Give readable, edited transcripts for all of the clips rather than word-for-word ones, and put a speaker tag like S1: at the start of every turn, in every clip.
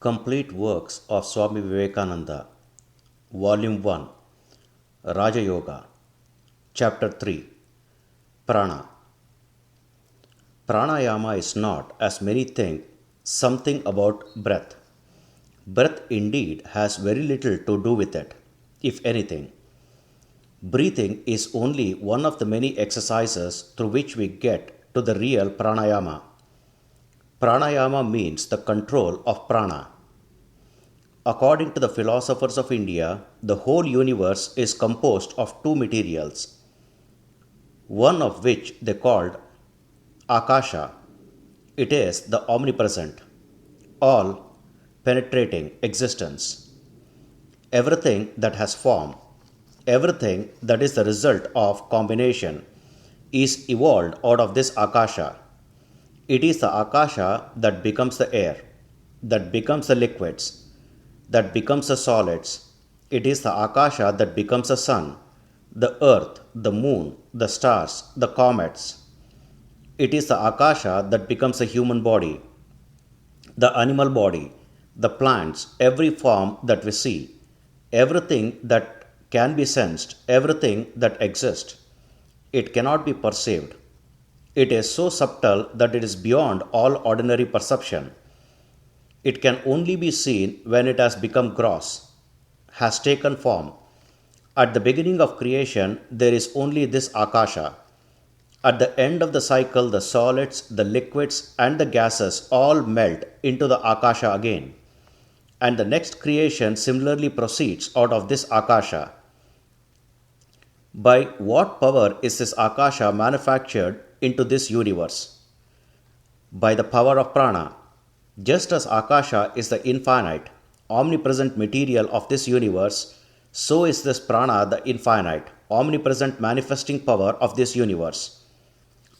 S1: Complete Works of Swami Vivekananada, Volume 1, Raja Yoga, Chapter 3, Prana. Pranayama is not, as many think, something about breath. Breath indeed has very little to do with it, if anything. Breathing is only one of the many exercises through which we get to the real pranayama. Pranayama means the control of prana. According to the philosophers of India, the whole universe is composed of two materials, one of which they called Akasha. It is the omnipresent, all penetrating existence. Everything that has form, everything that is the result of combination, is evolved out of this Akasha. It is the Akasha that becomes the air, that becomes the liquids, that becomes the solids. It is the Akasha that becomes the sun, the earth, the moon, the stars, the comets. It is the Akasha that becomes the human body, the animal body, the plants, every form that we see, everything that can be sensed, everything that exists. It cannot be perceived. It is so subtle that it is beyond all ordinary perception. It can only be seen when it has become gross, has taken form. At the beginning of creation, there is only this Akasha. At the end of the cycle, the solids, the liquids, and the gases all melt into the Akasha again. And the next creation similarly proceeds out of this Akasha. By what power is this Akasha manufactured into this universe? By the power of Prana. Just as Akasha is the infinite, omnipresent material of this universe, so is this Prana the infinite, omnipresent manifesting power of this universe.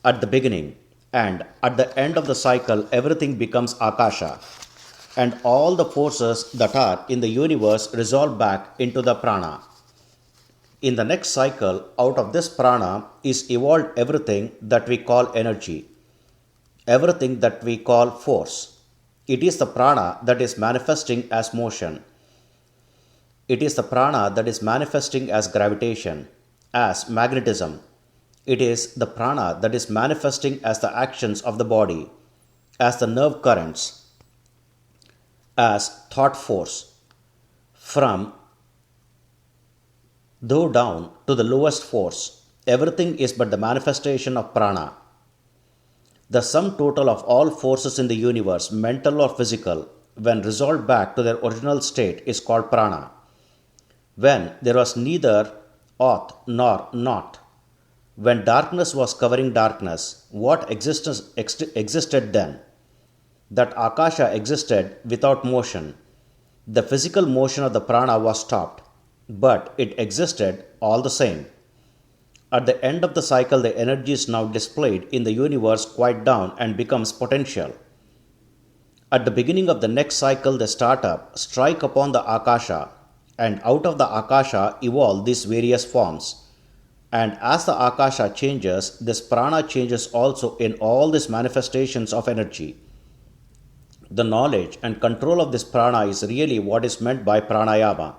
S1: At the beginning and at the end of the cycle, everything becomes Akasha, and all the forces that are in the universe resolve back into the Prana. In the next cycle, out of this Prana is evolved everything that we call energy, everything that we call force. It is the Prana that is manifesting as motion. It is the Prana that is manifesting as gravitation, as magnetism. It is the Prana that is manifesting as the actions of the body, as the nerve currents, as thought force. From though down to the lowest force, everything is but the manifestation of Prana. The sum total of all forces in the universe, mental or physical, when resolved back to their original state, is called Prana. When there was neither aught nor not, when darkness was covering darkness, what existed then? That Akasha existed without motion. The physical motion of the Prana was stopped, but it existed all the same. At the end of the cycle, the energy is now displayed in the universe quite down and becomes potential. At the beginning of the next cycle, the startup strike upon the Akasha, and out of the Akasha evolve these various forms. And as the Akasha changes, this Prana changes also in all these manifestations of energy. The knowledge and control of this Prana is really what is meant by Pranayama.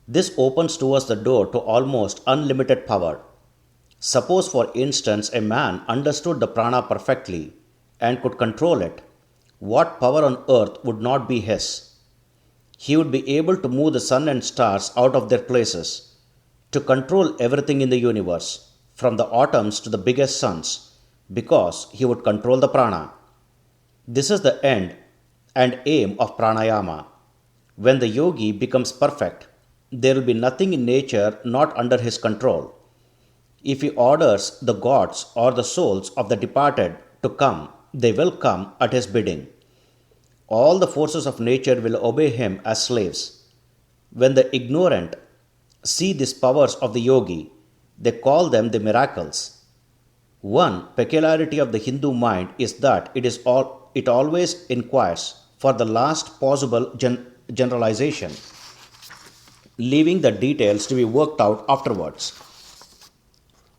S1: This opens to us the door to almost unlimited power. Suppose, for instance, a man understood the Prana perfectly and could control it. What power on earth would not be his? He would be able to move the sun and stars out of their places, to control everything in the universe, from the atoms to the biggest suns, because he would control the Prana. This is the end and aim of Pranayama. When the yogi becomes perfect, there will be nothing in nature not under his control. If he orders the gods or the souls of the departed to come, they will come at his bidding. All the forces of nature will obey him as slaves. When the ignorant see these powers of the yogi, they call them the miracles. One peculiarity of the Hindu mind is that it always inquires for the last possible generalization, leaving the details to be worked out afterwards.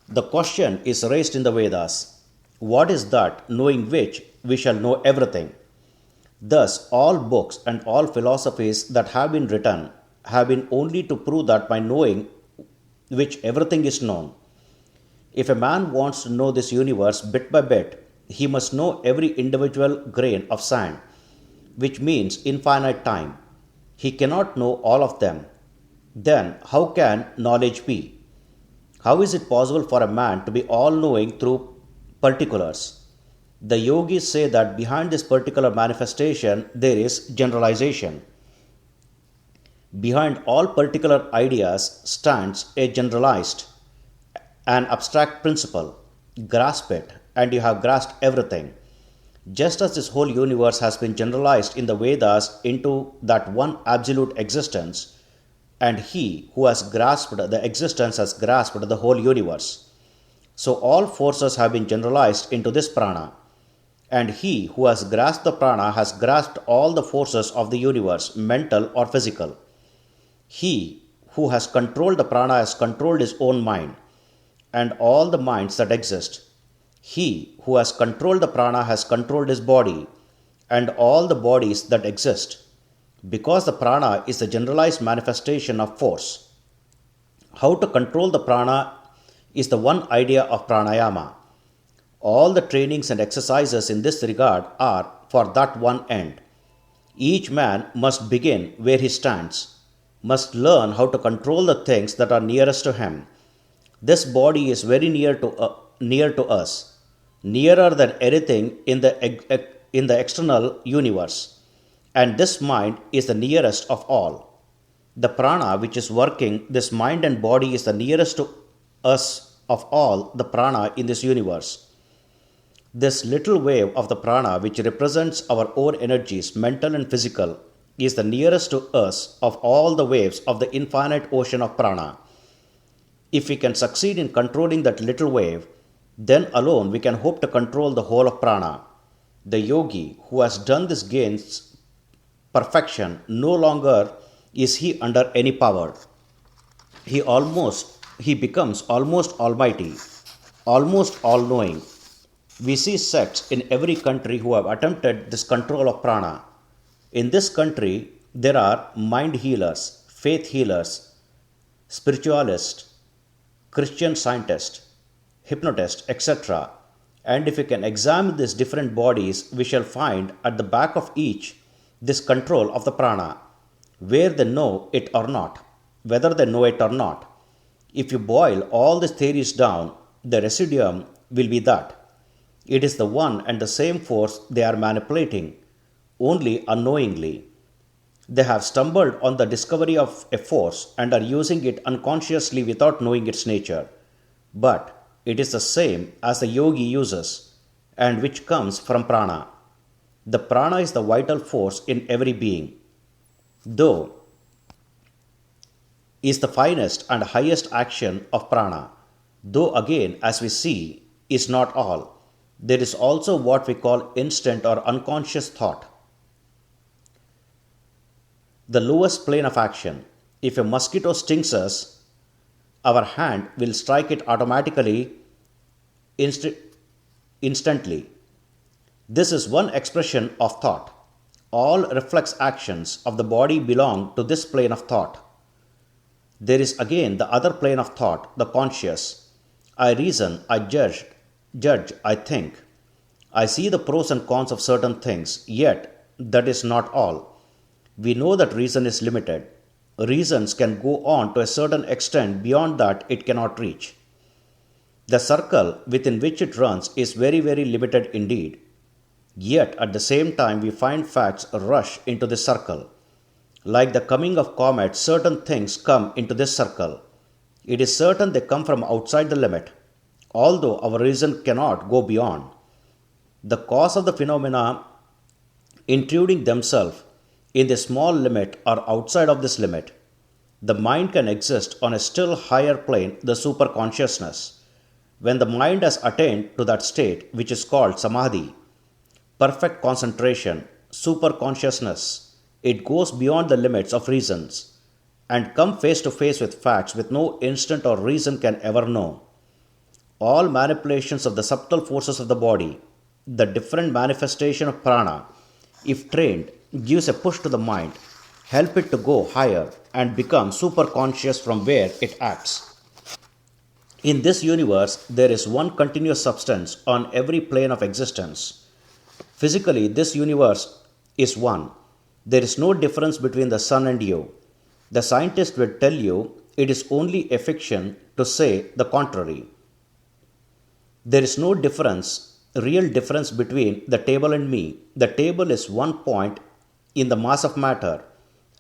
S1: The question is raised in the Vedas: what is that knowing which we shall know everything? Thus, all books and all philosophies that have been written have been only to prove that by knowing which everything is known. If a man wants to know this universe bit by bit, he must know every individual grain of sand, which means infinite time. He cannot know all of them. Then, how can knowledge be? How is it possible for a man to be all knowing through particulars? The yogis say that behind this particular manifestation there is generalization. Behind all particular ideas stands a generalized, an abstract principle. Grasp it, and you have grasped everything. Just as this whole universe has been generalized in the Vedas into that one absolute existence, and he who has grasped the existence has grasped the whole universe. So all forces have been generalized into this prana, and he who has grasped the prana has grasped all the forces of the universe, mental or physical. He who has controlled the prana has controlled his own mind and all the minds that exist. He who has controlled the prana has controlled his body and all the bodies that exist, because the prana is the generalized manifestation of force. How to control the prana is the one idea of pranayama. All the trainings and exercises in this regard are for that one end. Each man must begin where he stands, must learn how to control the things that are nearest to him. This body is very near to us, nearer than anything in the external universe, and this mind is the nearest of all. The prana which is working this mind and body is the nearest to us of all the prana in this universe. This little wave of the prana, which represents our own energies, mental and physical, is the nearest to us of all the waves of the infinite ocean of prana. If we can succeed in controlling that little wave, then alone we can hope to control the whole of prana. The yogi who has done this gains perfection. No longer is he under any power. He becomes almost almighty, almost all-knowing. We see sects in every country who have attempted this control of prana. In this country, there are mind healers, faith healers, spiritualists, Christian scientists, hypnotists, etc. And if we can examine these different bodies, we shall find at the back of each this control of the prana, where they know it or not, whether they know it or not. If you boil all these theories down, the residuum will be that it is the one and the same force they are manipulating, only unknowingly. They have stumbled on the discovery of a force and are using it unconsciously without knowing its nature. But it is the same as the yogi uses, and which comes from prana. The prana is the vital force in every being, though is the finest and highest action of prana, though again, as we see, is not all. There is also what we call instant or unconscious thought, the lowest plane of action. If a mosquito stings us, our hand will strike it automatically, instantly. This is one expression of thought. All reflex actions of the body belong to this plane of thought. There is again the other plane of thought, the conscious. I reason, I judge, I think. I see the pros and cons of certain things, yet that is not all. We know that reason is limited. Reasons can go on to a certain extent, beyond that it cannot reach. The circle within which it runs is very, very limited indeed. Yet at the same time we find facts rush into this circle. Like the coming of comets, certain things come into this circle. It is certain they come from outside the limit, although our reason cannot go beyond. The cause of the phenomena intruding themselves in the small limit or outside of this limit. The mind can exist on a still higher plane, the superconsciousness. When the mind has attained to that state, which is called samadhi, perfect concentration, superconsciousness, it goes beyond the limits of reasons and come face to face with facts with no instant or reason can ever know. All manipulations of the subtle forces of the body, the different manifestation of prana, if trained, gives a push to the mind, help it to go higher and become super conscious from where it acts. In this universe, there is one continuous substance on every plane of existence. Physically, this universe is one. There is no difference between the sun and you. The scientist will tell you it is only a fiction to say the contrary. There is no real difference between the table and me. The table is one point in the mass of matter,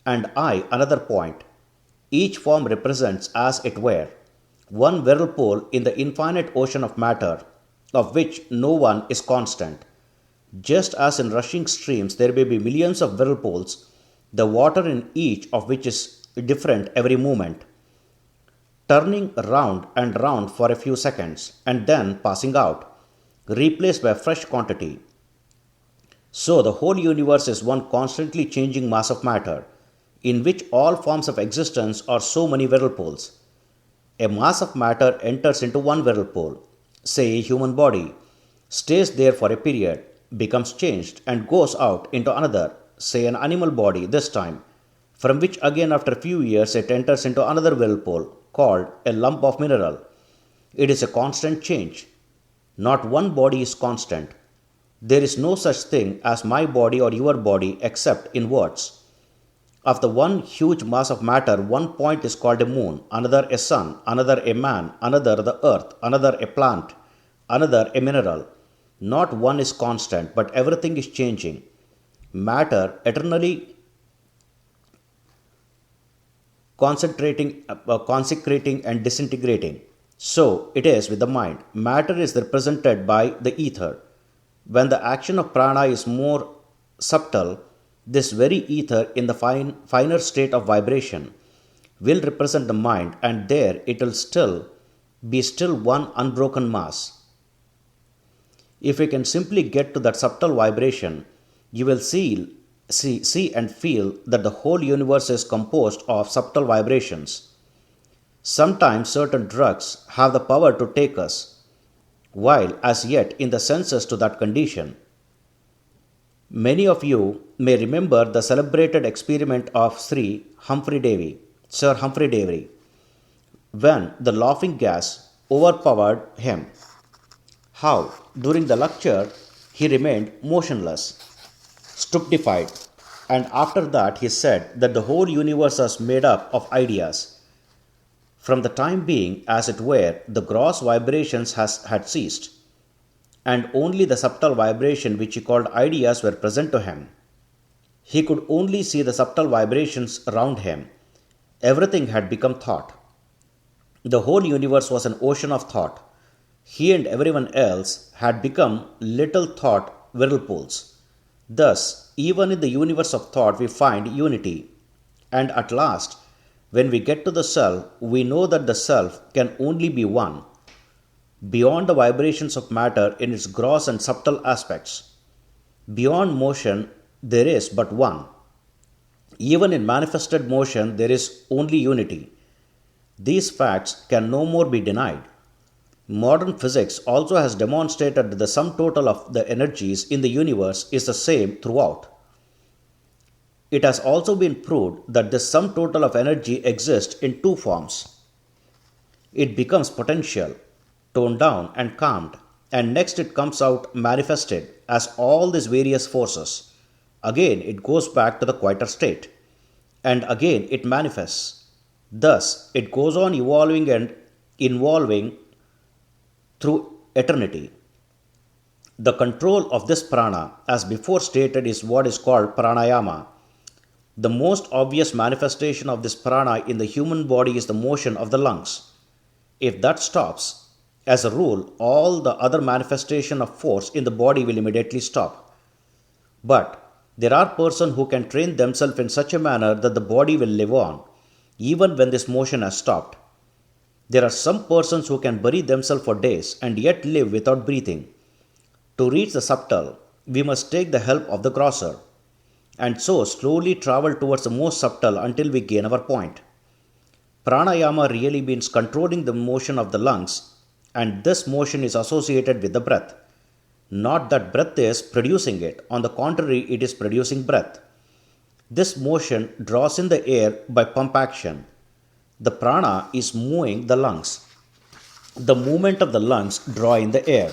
S1: and I another point. Each form represents, as it were, one whirlpool in the infinite ocean of matter, of which no one is constant. Just as in rushing streams there may be millions of whirlpools, the water in each of which is different every moment, turning round and round for a few seconds and then passing out, replaced by a fresh quantity. So the whole universe is one constantly changing mass of matter, in which all forms of existence are so many whirlpools. A mass of matter enters into one whirlpool, say a human body, stays there for a period, becomes changed and goes out into another, say an animal body this time, from which again after a few years it enters into another whirlpool called a lump of mineral. It is a constant change. Not one body is constant. There is no such thing as my body or your body except in words. Of the one huge mass of matter, one point is called a moon, another a sun, another a man, another the earth, another a plant, another a mineral. Not one is constant, but everything is changing. Matter eternally consecrating and disintegrating. So it is with the mind. Matter is represented by the ether. When the action of prana is more subtle, this very ether in the finer state of vibration will represent the mind, and there it will still be one unbroken mass. If we can simply get to that subtle vibration, you will see and feel that the whole universe is composed of subtle vibrations. Sometimes certain drugs have the power to take us, while as yet in the senses to that condition. Many of you may remember the celebrated experiment of Sir Humphrey Davy, when the laughing gas overpowered him. How, during the lecture, he remained motionless, stupefied, and after that he said that the whole universe was made up of ideas. From the time being, as it were, the gross vibrations had ceased, and only the subtle vibration which he called ideas were present to him. He could only see the subtle vibrations around him. Everything had become thought. The whole universe was an ocean of thought. He and everyone else had become little thought whirlpools. Thus, even in the universe of thought we find unity. And at last, when we get to the self, we know that the self can only be one. Beyond the vibrations of matter in its gross and subtle aspects, beyond motion, there is but one. Even in manifested motion, there is only unity. These facts can no more be denied. Modern physics also has demonstrated that the sum total of the energies in the universe is the same throughout. It has also been proved that this sum total of energy exists in two forms. It becomes potential, toned down and calmed, and next it comes out manifested as all these various forces. Again it goes back to the quieter state, and again it manifests. Thus it goes on evolving and involving through eternity. The control of this prana, as before stated, is what is called Pranayama. The most obvious manifestation of this prana in the human body is the motion of the lungs. If that stops, as a rule, all the other manifestation of force in the body will immediately stop. But there are persons who can train themselves in such a manner that the body will live on, even when this motion has stopped. There are some persons who can bury themselves for days and yet live without breathing. To reach the subtle, we must take the help of the grosser, and so slowly travel towards the most subtle until we gain our point. Pranayama really means controlling the motion of the lungs, and this motion is associated with the breath. Not that breath is producing it, on the contrary, it is producing breath. This motion draws in the air by pump action. The prana is moving the lungs. The movement of the lungs draw in the air.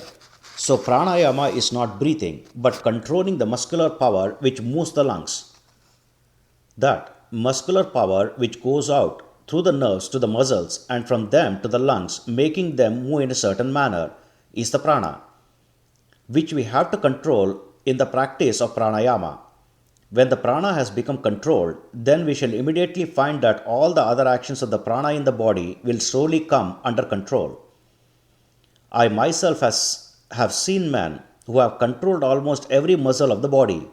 S1: So pranayama is not breathing, but controlling the muscular power which moves the lungs. That muscular power which goes out through the nerves to the muscles and from them to the lungs, making them move in a certain manner, is the prana, which we have to control in the practice of pranayama. When the prana has become controlled, then we shall immediately find that all the other actions of the prana in the body will slowly come under control. I myself have seen men who have controlled almost every muscle of the body.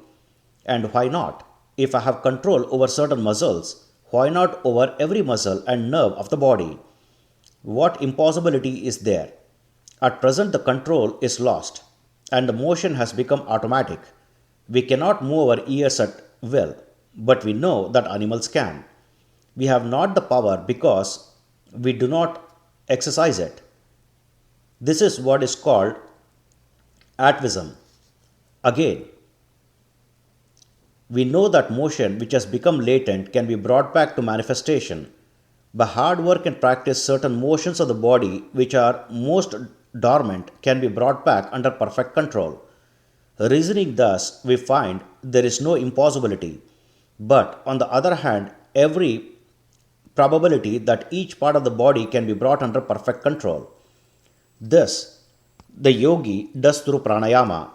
S1: And why not? If I have control over certain muscles, why not over every muscle and nerve of the body? What impossibility is there? At present, the control is lost, and the motion has become automatic. We cannot move our ears at will, but we know that animals can. We have not the power because we do not exercise it. This is what is called atavism. Again, we know that motion which has become latent can be brought back to manifestation. By hard work and practice, certain motions of the body which are most dormant can be brought back under perfect control. Reasoning thus, we find there is no impossibility, but on the other hand, every probability that each part of the body can be brought under perfect control. This, the yogi does through pranayama.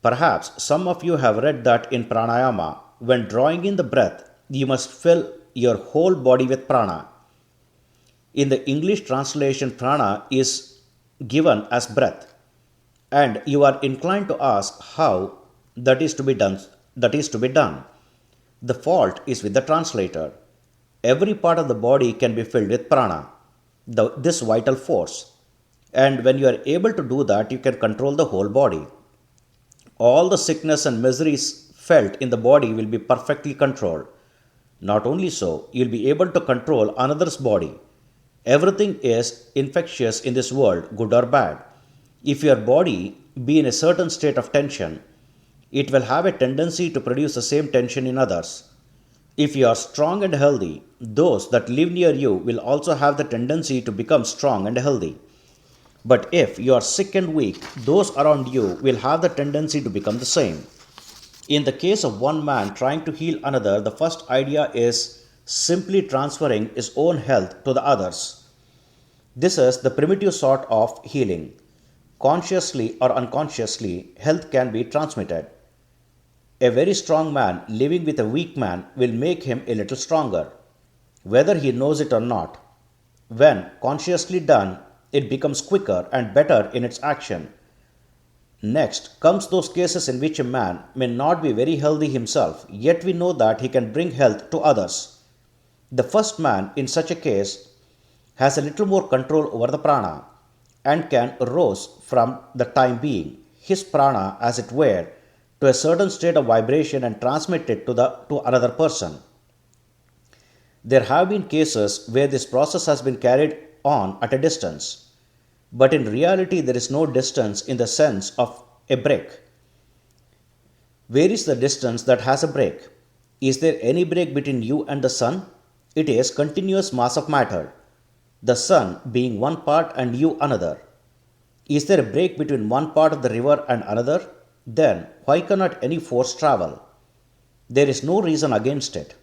S1: Perhaps some of you have read that in pranayama, when drawing in the breath, you must fill your whole body with prana. In the English translation, prana is given as breath, and you are inclined to ask how that is to be done. The fault is with the translator. Every part of the body can be filled with prana, this vital force. And when you are able to do that, you can control the whole body. All the sickness and miseries felt in the body will be perfectly controlled. Not only so, you will be able to control another's body. Everything is infectious in this world, good or bad. If your body be in a certain state of tension, it will have a tendency to produce the same tension in others. If you are strong and healthy, those that live near you will also have the tendency to become strong and healthy. But if you are sick and weak, those around you will have the tendency to become the same. In the case of one man trying to heal another, the first idea is simply transferring his own health to the others. This is the primitive sort of healing. Consciously or unconsciously, health can be transmitted. A very strong man living with a weak man will make him a little stronger, whether he knows it or not. When consciously done, it becomes quicker and better in its action. Next comes those cases in which a man may not be very healthy himself, yet we know that he can bring health to others. The first man in such a case has a little more control over the prana and can arouse from the time being his prana, as it were, to a certain state of vibration and transmit it to another person. There have been cases where this process has been carried on at a distance, but in reality there is no distance in the sense of a break. Where is the distance that has a break? Is there any break between you and the sun? It is continuous mass of matter, the sun being one part and you another. Is there a break between one part of the river and another? Then why cannot any force travel? There is no reason against it.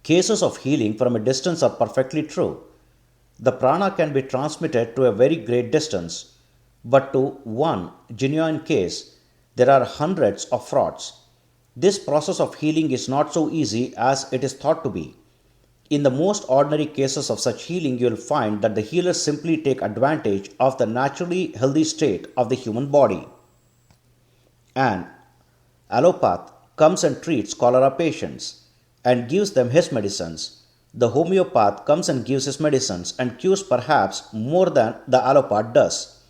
S1: Cases of healing from a distance are perfectly true. The prana can be transmitted to a very great distance, but to one genuine case, there are hundreds of frauds. This process of healing is not so easy as it is thought to be. In the most ordinary cases of such healing, you will find that the healers simply take advantage of the naturally healthy state of the human body. An allopath comes and treats cholera patients and gives them his medicines. The homeopath comes and gives his medicines and cures perhaps more than the allopath does,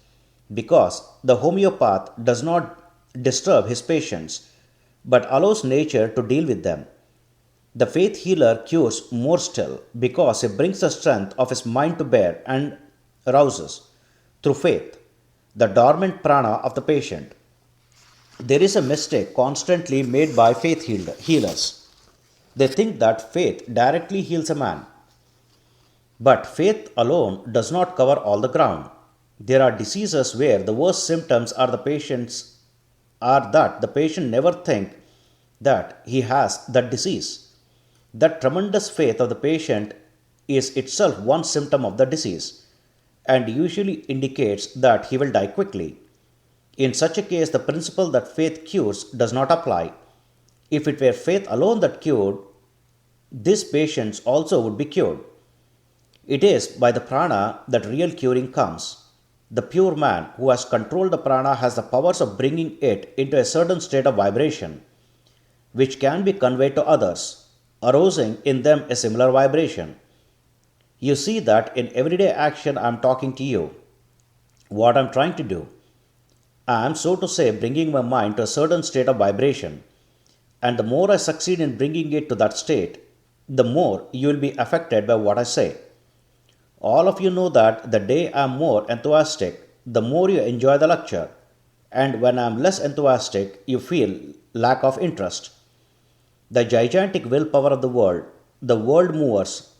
S1: because the homeopath does not disturb his patients, but allows nature to deal with them. The faith healer cures more still, because he brings the strength of his mind to bear and arouses, through faith, the dormant prana of the patient. There is a mistake constantly made by faith healers. They think that faith directly heals a man. But faith alone does not cover all the ground. There are diseases where the worst symptoms are that the patient never think that he has that disease. That tremendous faith of the patient is itself one symptom of the disease and usually indicates that he will die quickly. In such a case, the principle that faith cures does not apply. If it were faith alone that cured, these patients also would be cured. It is by the prana that real curing comes. The pure man who has controlled the prana has the powers of bringing it into a certain state of vibration, which can be conveyed to others, arousing in them a similar vibration. You see that in everyday action I am talking to you. What I am trying to do, I am, so to say, bringing my mind to a certain state of vibration, and the more I succeed in bringing it to that state, the more you will be affected by what I say. All of you know that the day I am more enthusiastic, the more you enjoy the lecture, and when I am less enthusiastic, you feel lack of interest. The gigantic willpower of the world movers,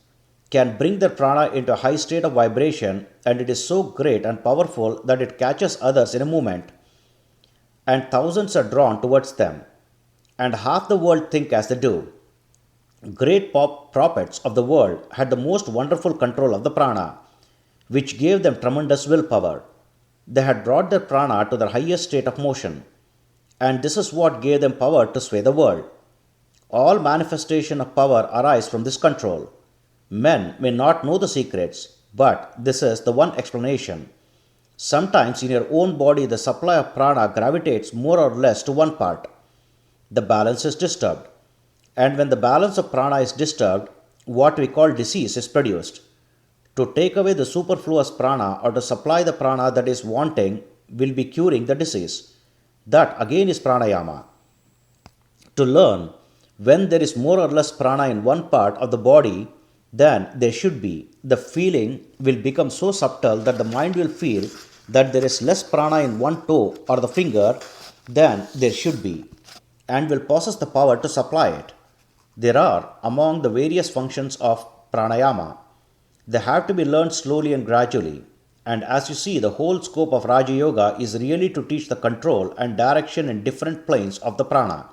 S1: can bring their prana into a high state of vibration, and it is so great and powerful that it catches others in a moment, and thousands are drawn towards them, and half the world think as they do. Great prophets of the world had the most wonderful control of the prana, which gave them tremendous willpower. They had brought their prana to their highest state of motion, and this is what gave them power to sway the world. All manifestation of power arise from this control. Men may not know the secrets, but this is the one explanation. Sometimes in your own body the supply of prana gravitates more or less to one part. The balance is disturbed. And when the balance of prana is disturbed, what we call disease is produced. To take away the superfluous prana or to supply the prana that is wanting will be curing the disease. That again is pranayama. To learn when there is more or less prana in one part of the body than there should be, the feeling will become so subtle that the mind will feel that there is less prana in one toe or the finger than there should be, and will possess the power to supply it. There are, among the various functions of pranayama, they have to be learned slowly and gradually, and as you see, the whole scope of Raja Yoga is really to teach the control and direction in different planes of the prana.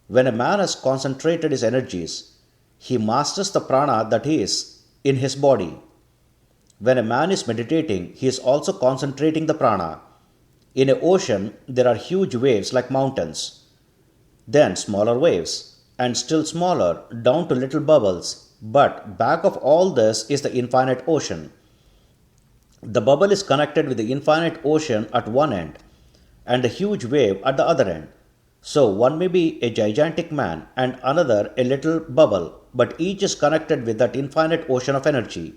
S1: When a man has concentrated his energies, he masters the prana that is in his body. When a man is meditating, he is also concentrating the prana. In an ocean, there are huge waves like mountains, then smaller waves, and still smaller, down to little bubbles. But back of all this is the infinite ocean. The bubble is connected with the infinite ocean at one end, and a huge wave at the other end. So one may be a gigantic man and another a little bubble, but each is connected with that infinite ocean of energy,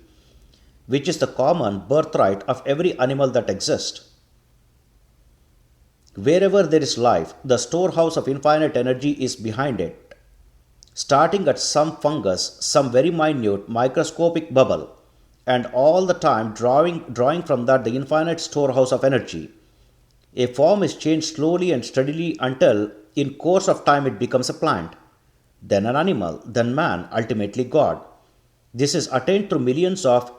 S1: which is the common birthright of every animal that exists. Wherever there is life, the storehouse of infinite energy is behind it, starting at some fungus, some very minute microscopic bubble, and all the time drawing from that the infinite storehouse of energy. A form is changed slowly and steadily until, in course of time, it becomes a plant, then an animal, then man, ultimately God. This is attained through millions of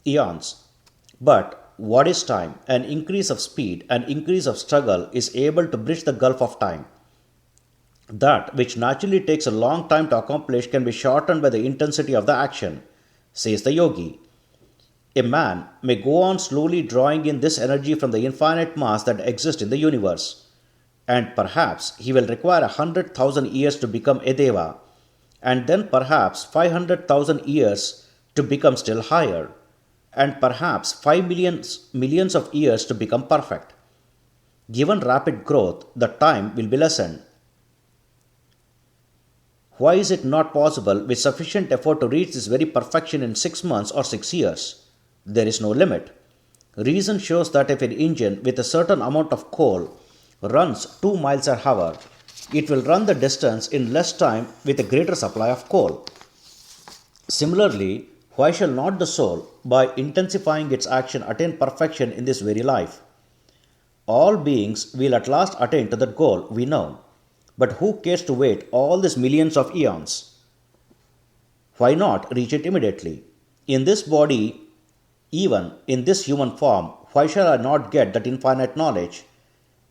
S1: eons. But what is time? An increase of speed, an increase of struggle is able to bridge the gulf of time. That which naturally takes a long time to accomplish can be shortened by the intensity of the action, says the yogi. A man may go on slowly drawing in this energy from the infinite mass that exists in the universe, and perhaps he will require 100,000 years to become a deva, and then perhaps 500,000 years to become still higher, and perhaps 5 millions of years to become perfect. Given rapid growth, the time will be lessened. Why is it not possible with sufficient effort to reach this very perfection in 6 months or 6 years? There is no limit. Reason shows that if an engine with a certain amount of coal runs 2 miles an hour, it will run the distance in less time with a greater supply of coal. Similarly, why shall not the soul, by intensifying its action, attain perfection in this very life? All beings will at last attain to that goal, we know. But who cares to wait all these millions of eons? Why not reach it immediately? In this body, even in this human form, why shall I not get that infinite knowledge,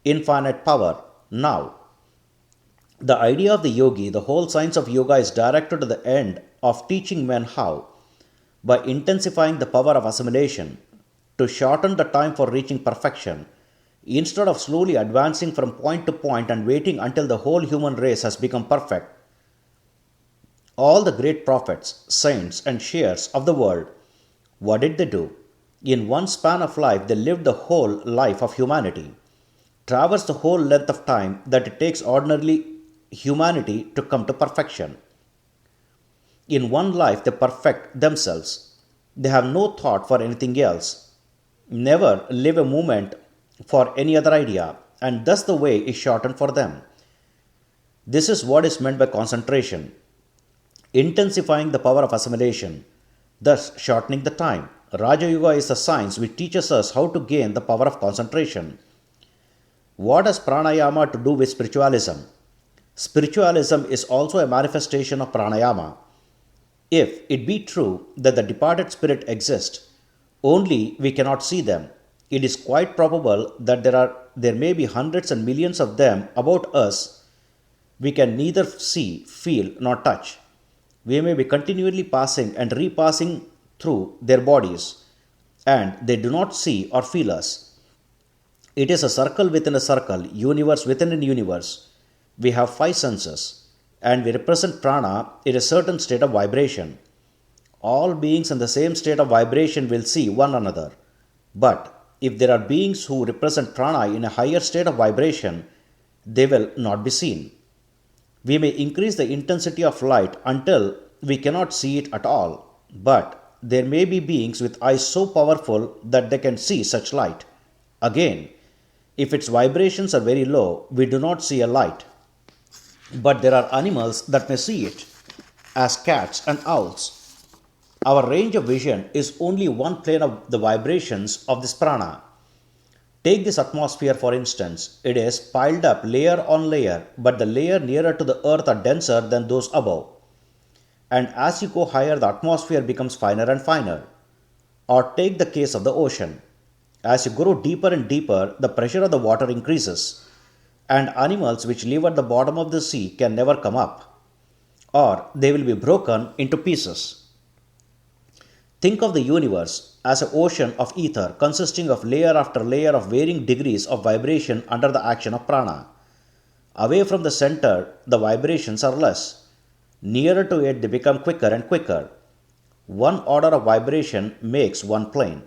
S1: infinite power now? The idea of the yogi, the whole science of yoga is directed to the end of teaching men how, by intensifying the power of assimilation, to shorten the time for reaching perfection, instead of slowly advancing from point to point and waiting until the whole human race has become perfect. All the great prophets, saints, and seers of the world, what did they do? In one span of life, they lived the whole life of humanity, traversed the whole length of time that it takes ordinarily humanity to come to perfection. In one life, they perfect themselves. They have no thought for anything else, never live a moment for any other idea, and thus the way is shortened for them. This is what is meant by concentration, intensifying the power of assimilation, thus shortening the time. Raja Yoga is the science which teaches us how to gain the power of concentration. What has Pranayama to do with spiritualism? Spiritualism is also a manifestation of Pranayama. If it be true that the departed spirit exist, only we cannot see them, it is quite probable that there may be hundreds and millions of them about us we can neither see, feel, nor touch. We may be continually passing and repassing through their bodies, and they do not see or feel us. It is a circle within a circle, universe within a universe. We have 5 senses, and we represent prana in a certain state of vibration. All beings in the same state of vibration will see one another. But if there are beings who represent prana in a higher state of vibration, they will not be seen. We may increase the intensity of light until we cannot see it at all, but there may be beings with eyes so powerful that they can see such light. Again, if its vibrations are very low, we do not see a light. But there are animals that may see it, as cats and owls. Our range of vision is only one plane of the vibrations of this prana. Take this atmosphere for instance. It is piled up layer on layer, but the layer nearer to the earth are denser than those above. And as you go higher, the atmosphere becomes finer and finer. Or take the case of the ocean. As you go deeper and deeper, the pressure of the water increases, and animals which live at the bottom of the sea can never come up, or they will be broken into pieces. Think of the universe as an ocean of ether consisting of layer after layer of varying degrees of vibration under the action of prana. Away from the center, the vibrations are less. Nearer to it, they become quicker and quicker. One order of vibration makes one plane.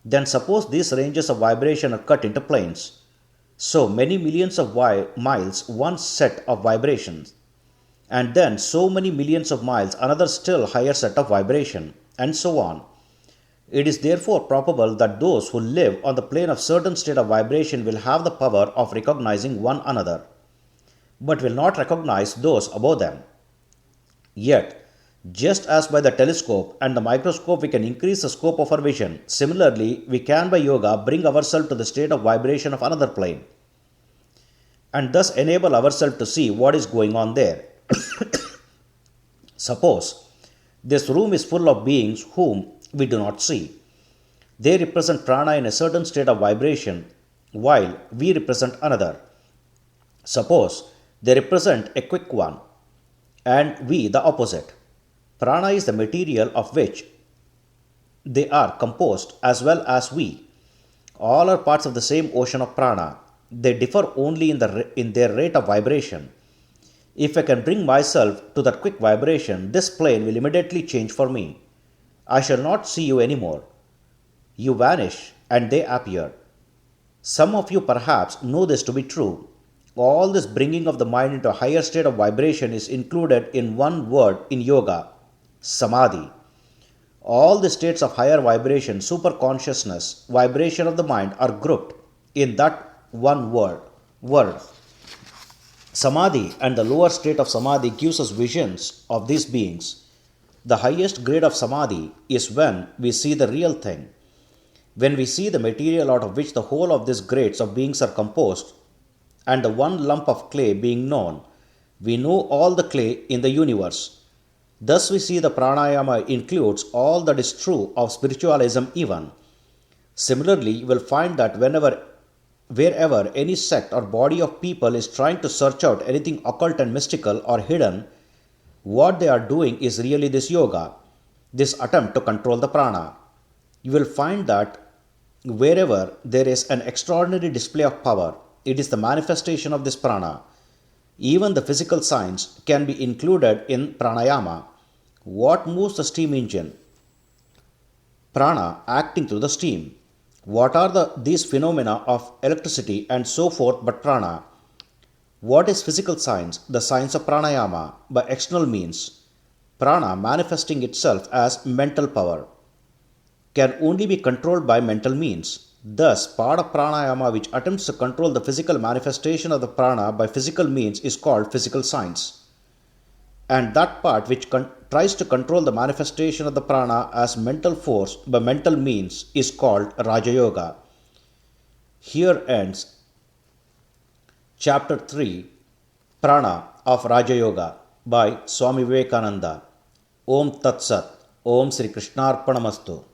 S1: Then suppose these ranges of vibration are cut into planes. So many millions of miles, one set of vibrations. And then so many millions of miles, another still higher set of vibration, and so on. It is therefore probable that those who live on the plane of certain state of vibration will have the power of recognizing one another, but will not recognize those above them. Yet, just as by the telescope and the microscope we can increase the scope of our vision, similarly we can by yoga bring ourselves to the state of vibration of another plane, and thus enable ourselves to see what is going on there. Suppose this room is full of beings whom we do not see. They represent prana in a certain state of vibration, while we represent another. Suppose they represent a quick one, and we the opposite. Prana is the material of which they are composed as well as we. All are parts of the same ocean of prana. They differ only in their rate of vibration. If I can bring myself to that quick vibration, this plane will immediately change for me. I shall not see you anymore. You vanish and they appear. Some of you perhaps know this to be true. All this bringing of the mind into a higher state of vibration is included in one word in yoga, samadhi. All the states of higher vibration, superconsciousness, vibration of the mind are grouped in that one word. Samadhi and the lower state of samadhi gives us visions of these beings. The highest grade of samadhi is when we see the real thing. When we see the material out of which the whole of these grades of beings are composed, and the one lump of clay being known, we know all the clay in the universe. Thus we see the pranayama includes all that is true of spiritualism even. Similarly, you will find that wherever any sect or body of people is trying to search out anything occult and mystical or hidden, what they are doing is really this yoga, this attempt to control the prana. You will find that wherever there is an extraordinary display of power, it is the manifestation of this prana. Even the physical signs can be included in pranayama. What moves the steam engine? Prana acting through the steam. What are these phenomena of electricity and so forth but prana? What is physical science? The science of pranayama by external means. Prana manifesting itself as mental power can only be controlled by mental means. Thus, part of pranayama which attempts to control the physical manifestation of the prana by physical means is called physical science. And that part which tries to control the manifestation of the prana as mental force by mental means is called Raja Yoga. Here ends Chapter 3, Prana of Raja Yoga by Swami Vivekananda. Om Tat Sat. Om Sri Krishnarpanamastu.